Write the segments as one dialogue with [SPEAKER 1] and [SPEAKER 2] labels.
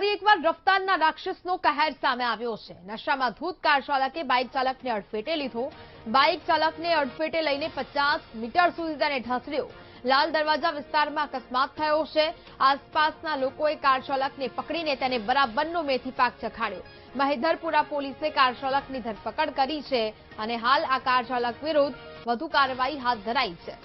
[SPEAKER 1] ફરી એકવાર રફતારના રાક્ષસનો કહેર સામે આવ્યો છે। નશામાં ધૂત કાર ચાલકે બાઇક ચાલકને અડફેટે લીધો। બાઇક ચાલકને અડફેટે લઈને 50 મીટર સુધી તેને ઢસડ્યો। લાલ દરવાજા વિસ્તારમાં અકસ્માત થયો છે। આસપાસના લોકોએ કાર ચાલકને પકડીને તેને બરાબરનો મેથી પાક ચખાડ્યો। મહેધરપુરા પોલીસે કાર ચાલકની ધરપકડ કરી છે અને હાલ આ કાર ચાલક વિરુદ્ધ વધુ કાર્યવાહી હાથ ધરાઈ છે।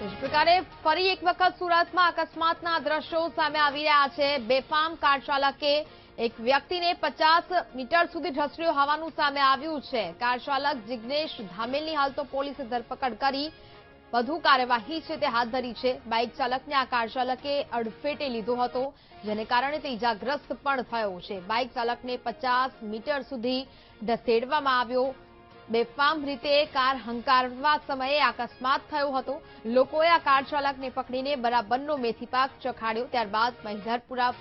[SPEAKER 1] इस प्रकारे फरी एक वक्त सूरत में अकस्मात दृश्यों सामे आवी रह्या छे। बेफाम कार चालके एक व्यक्ति ने 50 मीटर सुधी ढसड्यो होवानुं सामे आव्युं छे। कार चालक जिग्नेश धामेलनी हाल तो पोलीसे धरपकड़ करी વધુ કાર્યવાહી છે તે હાથ ધરી છે। બાઇક ચાલકને આ કાર ચાલકે અડફેટે લીધો હતો, જેને કારણે તે ઇજાગ્રસ્ત પણ થયો છે। બાઇક ચાલકને 50 મીટર સુધી ઢસેડવામાં આવ્યો। બેફામ રીતે કાર હંકારવા સમયે અકસ્માત થયો હતો। લોકોએ આ કાર ચાલકને પકડીને બરાબરનો મેથીપાક ચખાડ્યો। ત્યારબાદ મહેધરપુરા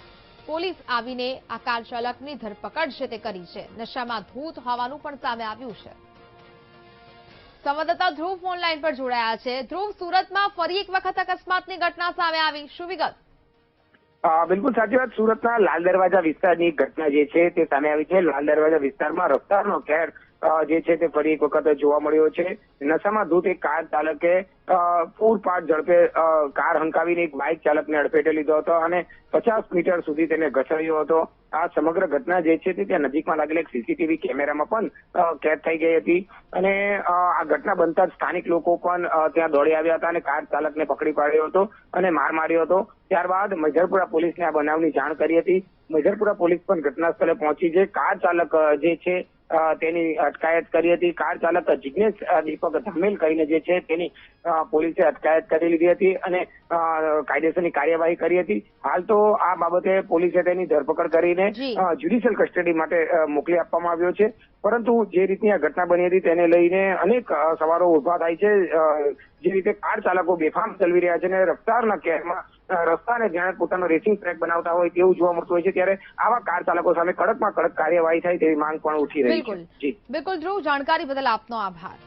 [SPEAKER 1] પોલીસ આવીને આ કાર ચાલકની ધરપકડ છે તે કરી છે। નશામાં ધૂત હોવાનું પણ સામે આવ્યું છે। સંવાદદાતા ધ્રુવ ફોન લાઈન પર જોડાયા છે। ધ્રુવ, સુરતમાં ફરી એક વખત અકસ્માતની ઘટના સામે આવી, શું વિગત?
[SPEAKER 2] બિલકુલ સાચી વાત। સુરતના લાલ દરવાજા વિસ્તારની ઘટના જે છે તે સામે આવી છે। લાલ દરવાજા વિસ્તારમાં રફતારનો કેર જે છે તે ફરી એક વખત જોવા મળ્યો છે। નશામાં ધૂત એક કાર ચાલકે પૂરપાટ ઝડપે કાર હંકાવીને એક બાઇક ચાલકને અડફેટે લીધો હતો અને 50 મીટર સુધી તેને ઘસડ્યો હતો। આ સમગ્ર ઘટના જે છે તે ત્યાં નજીકમાં લાગેલા એક સીસીટીવી કેમેરામાં પણ કેદ થઈ ગઈ હતી અને આ ઘટના બનતા જ સ્થાનિક લોકો પણ ત્યાં દોડી આવ્યા હતા અને કાર ચાલકને પકડી પાડ્યો હતો અને માર માર્યો હતો। ત્યારબાદ મહેધરપુરા પોલીસને આ બનાવની જાણ કરી હતી। મહેધરપુરા પોલીસ પણ ઘટના સ્થળે પહોંચી છે। કાર ચાલક જે છે તેની અટકાયત કરી હતી। કાર ચાલક જિગ્નેશ દીપક ધામેલ કરીને જે છે તેની પોલીસે અટકાયત કરી લીધી હતી અને કાયદેસરની કાર્યવાહી કરી હતી। હાલ તો આ બાબતે પોલીસે તેની ધરપકડ કરીને જ્યુડિશિયલ કસ્ટડી માટે મોકલી આપવામાં આવ્યો છે। પરંતુ જે રીતની આ ઘટના બની હતી તેને લઈને અનેક સવાલો ઉભા થાય છે। જે રીતે કાર ચાલકો બેફામ ચલાવી રહ્યા છે અને રફતારના કેરમાં રસ્તાને જાણે પોતાનો રેસિંગ ટ્રેક બનાવતા હોય તેવું જોવા મળતું હોય છે, ત્યારે આવા કાર ચાલકો સામે કડકમાં કડક કાર્યવાહી થાય તેવી માંગ પણ ઉઠી રહી છે।
[SPEAKER 1] બિલકુલ ધ્રુવ, જાણકારી બદલ આપનો આભાર।